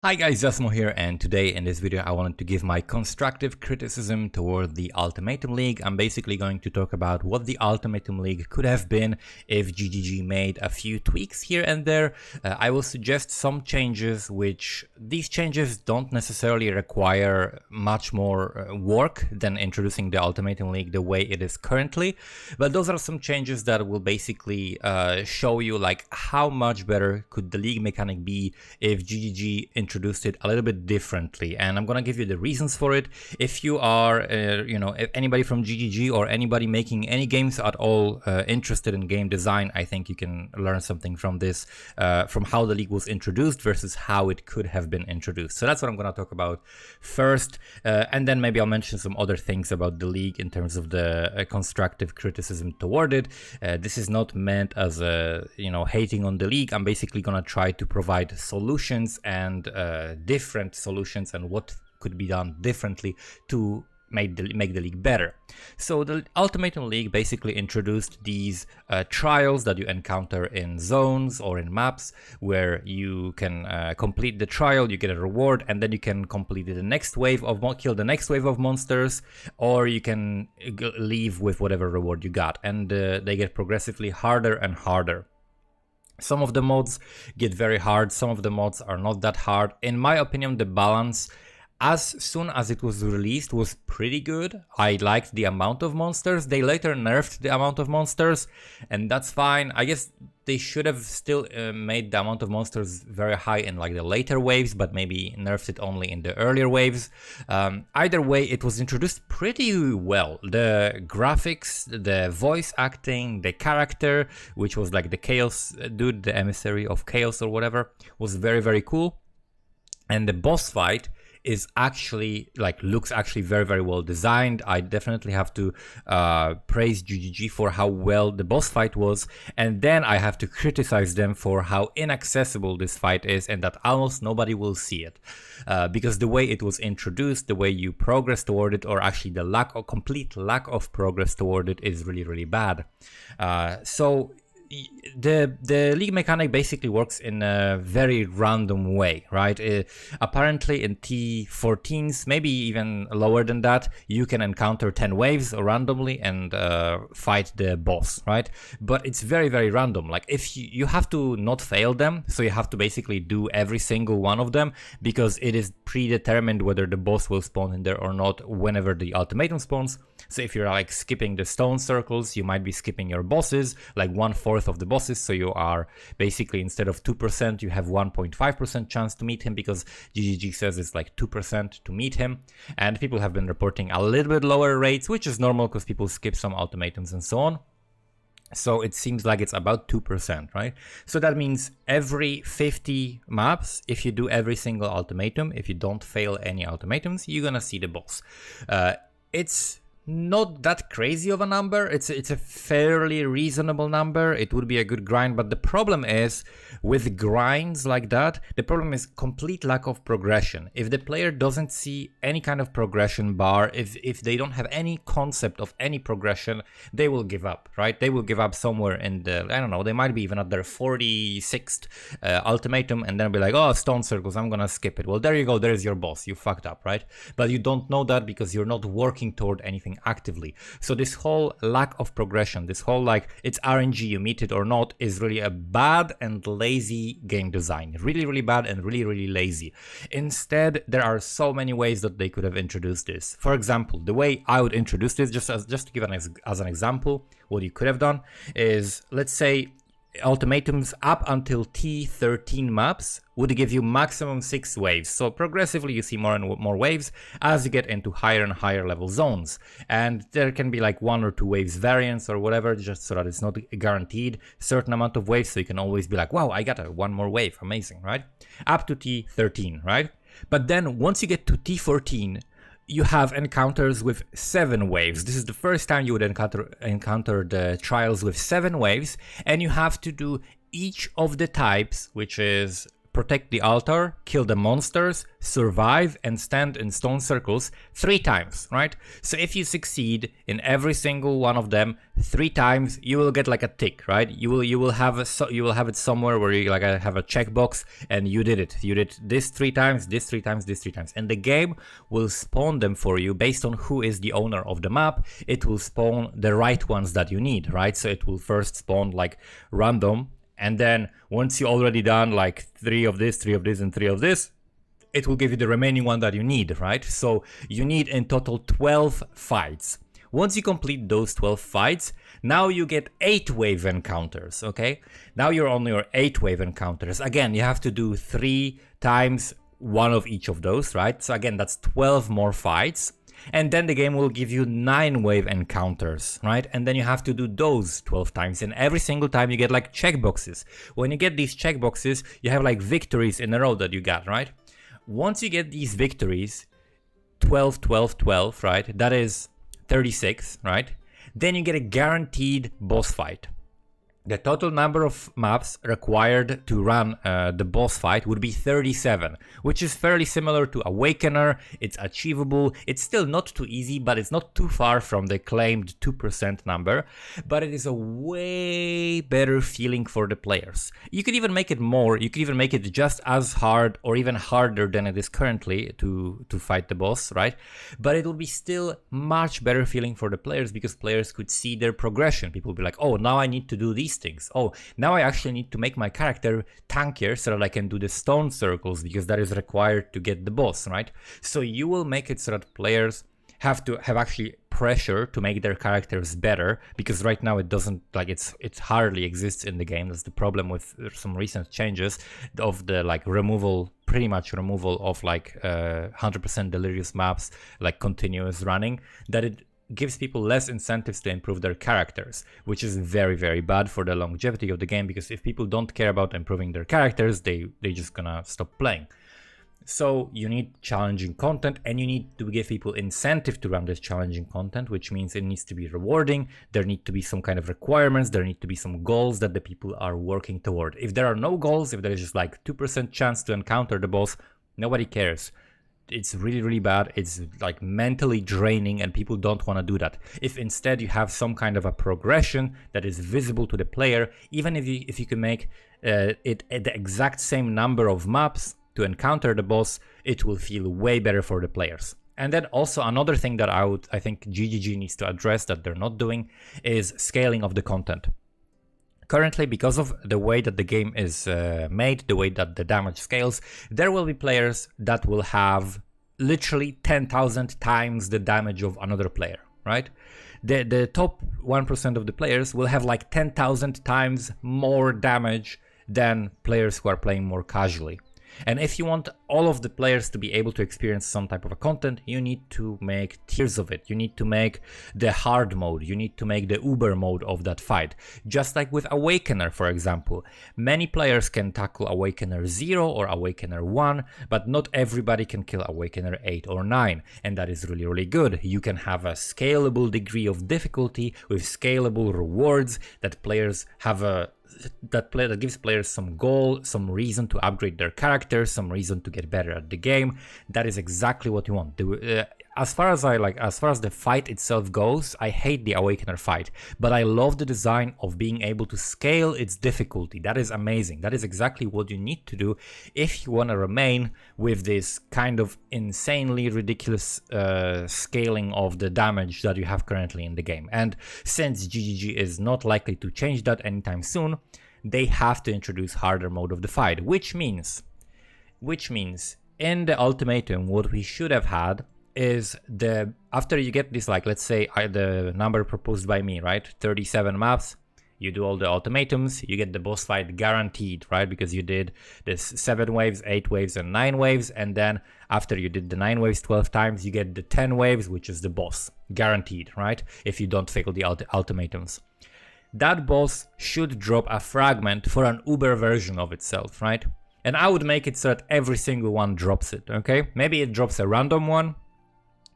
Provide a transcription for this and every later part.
Hi guys, Zasmo here, and today in this video I wanted to give my constructive criticism toward the Ultimatum League. I'm basically going to talk about what the Ultimatum League could have been if GGG made a few tweaks here and there. I will suggest some changes, which these changes don't necessarily require much more work than introducing the Ultimatum League the way it is currently, but those are some changes that will basically show you like how much better could the league mechanic be if GGG introduced it a little bit differently, and I'm gonna give you the reasons for it. If you are if anybody from GGG or anybody making any games at all interested in game design, I think you can learn something from this, from how the league was introduced versus how it could have been introduced. So that's what I'm gonna talk about first, and then maybe I'll mention some other things about the league in terms of the constructive criticism toward it. This is not meant as a hating on the league. I'm basically gonna try to provide solutions and different solutions and what could be done differently to make the league better. So the Ultimatum League basically introduced these trials that you encounter in zones or in maps, where you can complete the trial, you get a reward, and then you can complete the next wave of kill the next wave of monsters, or you can leave with whatever reward you got, and they get progressively harder and harder. Some of the mods get very hard, some of the mods are not that hard. In my opinion, the balance as soon as it was released was pretty good. I liked the amount of monsters. They later nerfed the amount of monsters, and that's fine. I guess they should have still made the amount of monsters very high in like the later waves, but maybe nerfed it only in the earlier waves. Either way, it was introduced pretty well. The graphics, the voice acting, the character, which was like the Chaos dude, the emissary of Chaos or whatever, was very, very cool. And the boss fight is actually looks actually very, very well designed. I definitely have to praise GGG for how well the boss fight was, and then I have to criticize them for how inaccessible this fight is and that almost nobody will see it, because the way it was introduced, the way you progress toward it, or actually the complete lack of progress toward it, is really, really bad. So the league mechanic basically works in a very random way, right? Apparently in T14s, maybe even lower than that, you can encounter 10 waves randomly and fight the boss, right? But it's very, very random. Like, if you have to not fail them, so you have to basically do every single one of them, because it is predetermined whether the boss will spawn in there or not whenever the ultimatum spawns. So if you're like skipping the stone circles, you might be skipping your bosses, like 1/4 of the bosses. So you are basically, instead of 2%, you have 1.5% chance to meet him, because GGG says it's like 2% to meet him. And people have been reporting a little bit lower rates, which is normal because people skip some ultimatums and so on. So it seems like it's about 2%, right? So that means every 50 maps, if you do every single ultimatum, if you don't fail any ultimatums, you're gonna see the boss. It's not that crazy of a number. It's a fairly reasonable number. It would be a good grind, but the problem is with grinds like that, the problem is complete lack of progression. If the player doesn't see any kind of progression bar, if they don't have any concept of any progression, they will give up, right? They will give up somewhere in the, I don't know, they might be even at their 46th ultimatum, and then be like, oh, stone circles, I'm gonna skip it. Well, there you go, there's your boss, you fucked up, right? But you don't know that because you're not working toward anything actively. So this whole lack of progression, this whole like it's RNG, you meet it or not, is really a bad and lazy game design. Really, really bad and really, really lazy. Instead, there are so many ways that they could have introduced this. For example, the way I would introduce this, just to give as an example, what you could have done is, let's say ultimatums up until T13 maps would give you maximum 6 waves. So progressively you see more and more waves as you get into higher and higher level zones. And there can be like 1 or 2 waves variance or whatever, just so that it's not a guaranteed certain amount of waves. So you can always be like, wow, I got one more wave. Amazing, right? Up to T13, right? But then once you get to T14, you have encounters with 7 waves. This is the first time you would encounter the trials with 7 waves, and you have to do each of the types, which is protect the altar, kill the monsters, survive, and stand in stone circles 3 times, right? So if you succeed in every single one of them 3 times, you will get like a tick, right? You will have it somewhere where you like have a checkbox, and you did it. You did this 3 times, this 3 times, this 3 times, and the game will spawn them for you based on who is the owner of the map. It will spawn the right ones that you need, right? So it will first spawn like random. And then once you already done like 3 of this, 3 of this, and 3 of this, it will give you the remaining one that you need, right? So you need in total 12 fights. Once you complete those 12 fights, now you get 8 wave encounters, okay? Now you're on your 8 wave encounters. Again, you have to do 3 times 1 of each of those, right? So again, that's 12 more fights. And then the game will give you 9 wave encounters, right? And then you have to do those 12 times, and every single time you get like checkboxes. When you get these checkboxes, you have like victories in a row that you got, right? Once you get these victories, 12, 12, 12, right? That is 36, right? Then you get a guaranteed boss fight. The total number of maps required to run the boss fight would be 37, which is fairly similar to Awakener. It's achievable. It's still not too easy, but it's not too far from the claimed 2% number. But it is a way better feeling for the players. You could even make it more. You could even make it just as hard or even harder than it is currently to fight the boss, right? But it will be still much better feeling for the players because players could see their progression. People will be like, oh, now I need to do these things. Oh, now I actually need to make my character tankier so that I can do the stone circles because that is required to get the boss, right? So you will make it so that players have to have actually pressure to make their characters better, because right now it doesn't, like, it hardly exists in the game. That's the problem with some recent changes of the like pretty much removal of like 100% delirious maps, like continuous running, that it gives people less incentives to improve their characters, which is very, very bad for the longevity of the game, because if people don't care about improving their characters, they just gonna stop playing. So you need challenging content, and you need to give people incentive to run this challenging content, which means it needs to be rewarding. There need to be some kind of requirements. There need to be some goals that the people are working toward. If there are no goals, if there is just like 2% chance to encounter the boss, nobody cares. It's really, really bad. It's like mentally draining, and people don't want to do that. If instead you have some kind of a progression that is visible to the player, even if you can make it at the exact same number of maps to encounter the boss, it will feel way better for the players. And then also another thing that I think GGG needs to address that they're not doing is scaling of the content. Currently, because of the way that the game is made, the way that the damage scales, there will be players that will have literally 10,000 times the damage of another player, right? The top 1% of the players will have like 10,000 times more damage than players who are playing more casually. And if you want all of the players to be able to experience some type of a content, you need to make tiers of it. You need to make the hard mode. You need to make the Uber mode of that fight. Just like with Awakener, for example. Many players can tackle Awakener 0 or Awakener 1, but not everybody can kill Awakener 8 or 9. And that is really, really good. You can have a scalable degree of difficulty with scalable rewards that players have that gives players some goal, some reason to upgrade their characters, some reason to get better at the game. That is exactly what you want. As far as the fight itself goes, I hate the Awakener fight, but I love the design of being able to scale its difficulty. That is amazing. That is exactly what you need to do if you want to remain with this kind of insanely ridiculous scaling of the damage that you have currently in the game. And since GGG is not likely to change that anytime soon, they have to introduce harder mode of the fight, which means in the Ultimatum, what we should have had is after you get this, like, let's say the number proposed by me, right, 37 maps, you do all the ultimatums, you get the boss fight guaranteed, right, because you did this 7 waves, 8 waves, and 9 waves, and then after you did the 9 waves 12 times, you get the 10 waves, which is the boss, guaranteed, right, if you don't fail the ultimatums. That boss should drop a fragment for an Uber version of itself, right? And I would make it so that every single one drops it, okay? Maybe it drops a random one,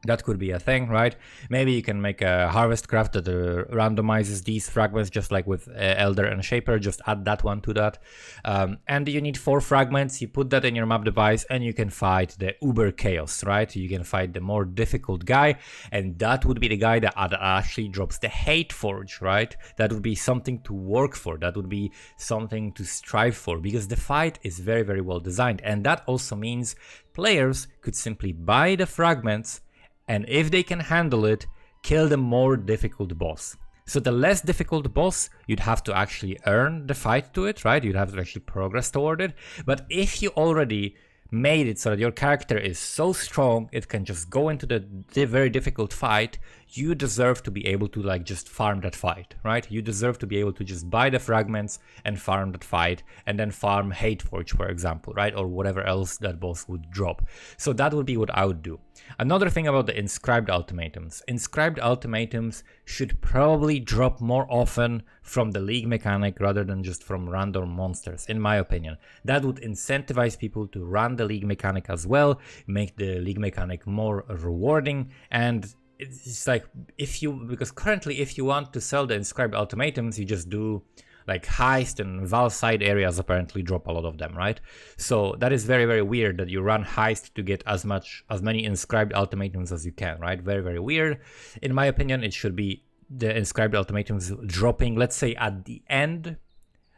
That could be a thing, right? Maybe you can make a harvest craft that randomizes these fragments, just like with Elder and Shaper. Just add that one to that. And you need 4 fragments. You put that in your map device and you can fight the Uber Chaos, right? You can fight the more difficult guy, and that would be the guy that actually drops the Hate Forge, right? That would be something to work for. That would be something to strive for, because the fight is very, very well designed. And that also means players could simply buy the fragments, and if they can handle it, kill the more difficult boss. So the less difficult boss, you'd have to actually earn the fight to it, right? You'd have to actually progress toward it. But if you already made it so that your character is so strong, it can just go into the very difficult fight, you deserve to be able to like just farm that fight, right? You deserve to be able to just buy the fragments and farm that fight, and then farm Hate Forge, for example, right? Or whatever else that boss would drop. So that would be what I would do. Another thing about the Inscribed ultimatums. Inscribed ultimatums should probably drop more often from the league mechanic rather than just from random monsters, in my opinion. That would incentivize people to run the league mechanic as well, make the league mechanic more rewarding. And it's like, because currently if you want to sell the Inscribed ultimatums, you just do like heist, and Val side areas apparently drop a lot of them, right? So that is very, very weird that you run heist to get as many Inscribed ultimatums as you can, right? Very, very weird. In my opinion, it should be the Inscribed ultimatums dropping, let's say at the end.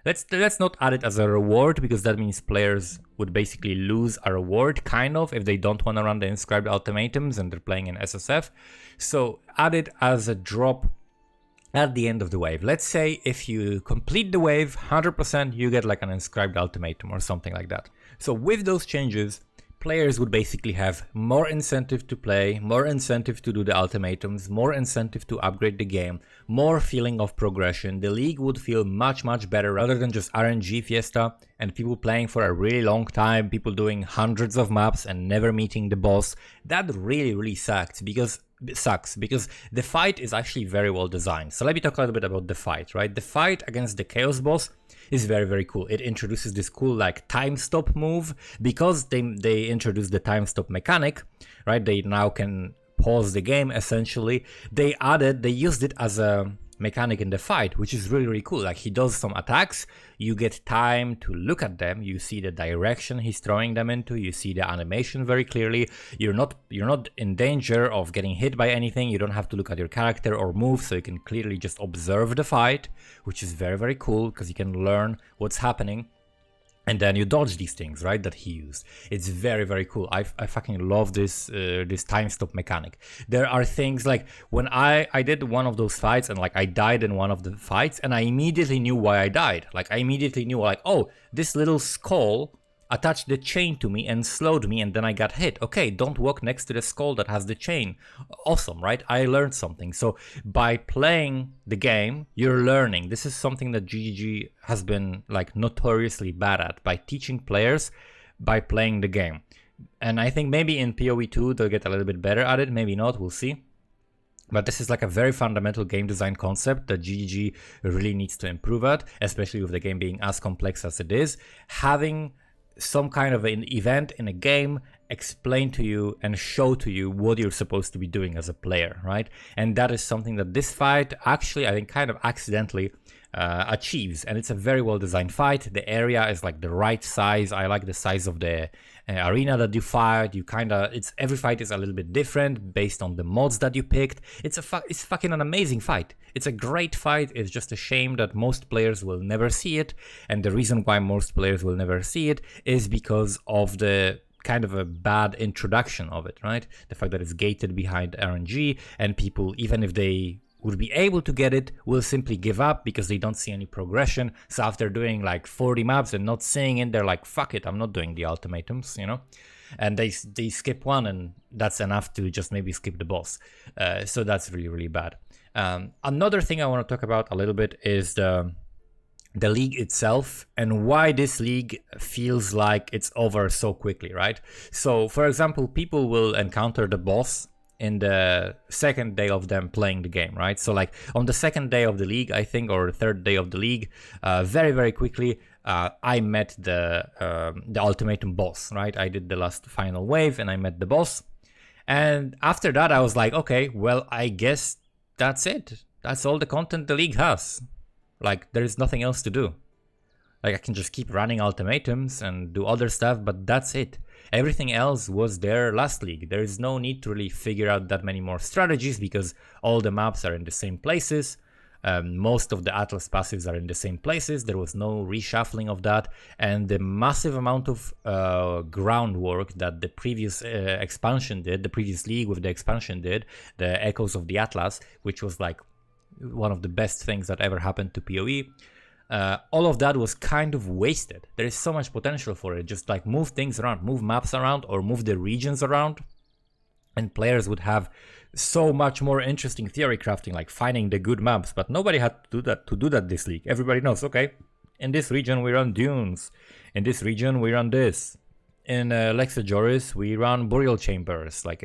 Let's not add it as a reward, because that means players would basically lose a reward, kind of, if they don't want to run the Inscribed ultimatums and they're playing in SSF. So add it as a drop at the end of the wave. Let's say if you complete the wave 100%, you get like an Inscribed ultimatum or something like that. So with those changes, players would basically have more incentive to play, more incentive to do the ultimatums, more incentive to upgrade the game, more feeling of progression. The league would feel much, much better rather than just RNG fiesta and people playing for a really long time, people doing hundreds of maps and never meeting the boss. That really, really sucks because the fight is actually very well designed. So let me talk a little bit about the fight, right? The fight against the Chaos boss is very, very cool. It introduces this cool like time stop move, because they introduced the time stop mechanic, right? They now can pause the game essentially. They used it as a mechanic in the fight, which is really, really cool. Like, he does some attacks, you get time to look at them, you see the direction he's throwing them into, you see the animation very clearly. You're not in danger of getting hit by anything. You don't have to look at your character or move, so you can clearly just observe the fight, which is very, very cool because you can learn what's happening. And then you dodge these things, right, that he used. It's very, very cool. I fucking love this this time stop mechanic. There are things like when I did one of those fights and like I died in one of the fights and I immediately knew why I died. Like I immediately knew like, oh, this little skull attached the chain to me and slowed me and then I got hit. Okay, don't walk next to the skull that has the chain. Awesome, right? I learned something. So by playing the game, you're learning. This is something that GGG has been like notoriously bad at, by teaching players by playing the game. And I think maybe in POE 2 they'll get a little bit better at it, maybe not, we'll see. But this is like a very fundamental game design concept that GGG really needs to improve at, especially with the game being as complex as it is. Having some kind of an event in a game explain to you and show to you what you're supposed to be doing as a player, right? And that is something that this fight actually, I think, kind of accidentally achieves. And it's a very well designed fight. The area is like the right size. I like the size of the arena that you fight. Every fight is a little bit different based on the mods that you picked. It's fucking an amazing fight. It's a great fight. It's just a shame that most players will never see it. And the reason why most players will never see it is because of the kind of a bad introduction of it, right? The fact that it's gated behind RNG, and people, even if they would be able to get it, will simply give up because they don't see any progression. So after doing like 40 maps and not seeing it, they're like, fuck it, I'm not doing the ultimatums, you know? And they skip one, and that's enough to just maybe skip the boss. So that's really, really bad. Another thing I want to talk about a little bit is the league itself and why this league feels like it's over so quickly, right? So for example, people will encounter the boss in the second day of them playing the game, right? So like on the second day of the league, I think, or the third day of the league, very, very quickly, I met the ultimatum boss, right? I did the last final wave and I met the boss. And after that, I was like, okay, well, I guess that's it. That's all the content the league has. Like, there is nothing else to do. Like, I can just keep running ultimatums and do other stuff, but that's it. Everything else was there last league. There is no need to really figure out that many more strategies because all the maps are in the same places. Most of the Atlas passives are in the same places. There was no reshuffling of that, and the massive amount of groundwork that the previous expansion did, the previous league with the expansion did, the Echoes of the Atlas, which was like one of the best things that ever happened to PoE. All of that was kind of wasted. There is so much potential for it. Just like move things around, move maps around, or move the regions around, and players would have so much more interesting theory crafting, like finding the good maps. But nobody had to do that this league. Everybody knows, okay, in this region we run dunes, in this region we run this, in Lexajoris we run burial chambers, like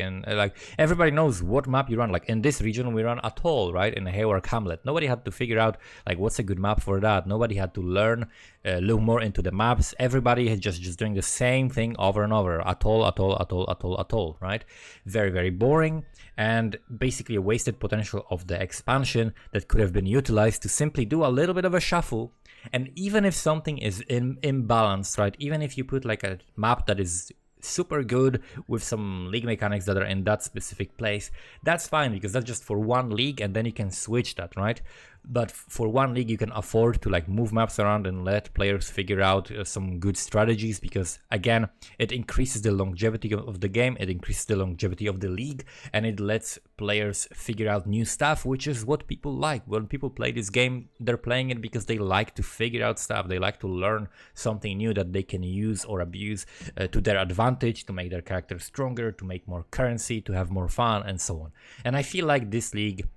everybody knows what map you run. Like in this region we run Atoll, right, in Haywark Hamlet. Nobody had to figure out like what's a good map for that. Nobody had to learn, look more into the maps. Everybody is just doing the same thing over and over. Atoll, right? Very, very boring, and basically a wasted potential of the expansion that could have been utilized to simply do a little bit of a shuffle. And even if something is imbalanced, right, even if you put like a map that is super good with some league mechanics that are in that specific place, that's fine, because that's just for one league, and then you can switch that, right? But for one league you can afford to like move maps around and let players figure out some good strategies, because again, it increases the longevity of the game, it increases the longevity of the league, and it lets players figure out new stuff, which is what people like. When people play this game, they're playing it because they like to figure out stuff, they like to learn something new that they can use or abuse to their advantage, to make their character stronger, to make more currency, to have more fun, and so on. And I feel like this league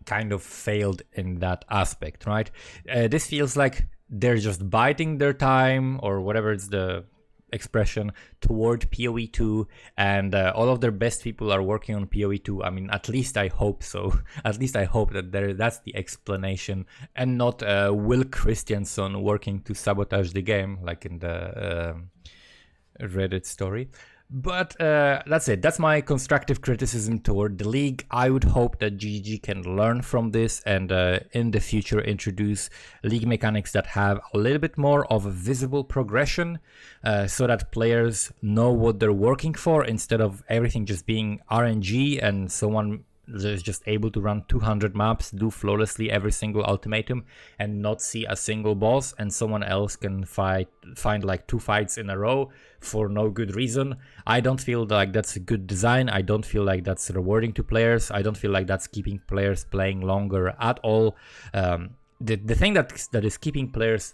kind of failed in that aspect, right? This feels like they're just biding their time, or whatever is the expression, toward PoE 2, and all of their best people are working on PoE 2. I mean, at least I hope so. At least I hope that that's the explanation, and not Will Christiansen working to sabotage the game, like in the Reddit story. But that's it. That's my constructive criticism toward the league. I would hope that GGG can learn from this and in the future introduce league mechanics that have a little bit more of a visible progression, so that players know what they're working for, instead of everything just being RNG and someone is just able to run 200 maps, do flawlessly every single ultimatum, and not see a single boss, and someone else can find like 2 fights in a row for no good reason. I don't feel like that's a good design. I don't feel like that's rewarding to players. I don't feel like that's keeping players playing longer at all. The thing that is keeping players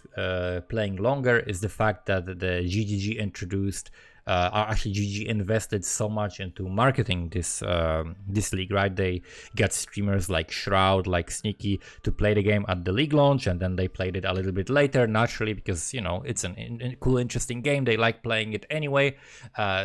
playing longer is the fact that the GGG introduced, actually GGG invested so much into marketing this league, right? They got streamers like Shroud, like Sneaky to play the game at the league launch, and then they played it a little bit later, naturally, because, you know, it's a cool, interesting game. They like playing it anyway,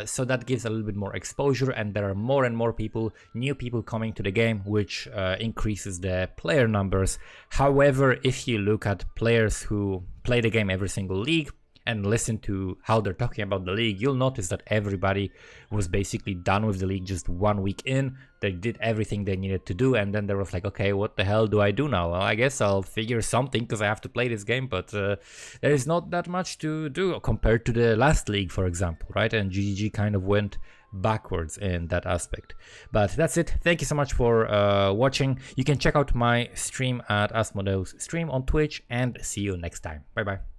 so that gives a little bit more exposure, and there are more and more people, new people coming to the game, which increases the player numbers. However, if you look at players who play the game every single league and listen to how they're talking about the league, you'll notice that everybody was basically done with the league just 1 week in. They did everything they needed to do, and then they was like, okay, what the hell do I do now? Well, I guess I'll figure something, because I have to play this game, but there is not that much to do compared to the last league, for example, right? And GGG kind of went backwards in that aspect. But that's it. Thank you so much for watching. You can check out my stream at Asmodeus Stream on Twitch, and see you next time. Bye bye.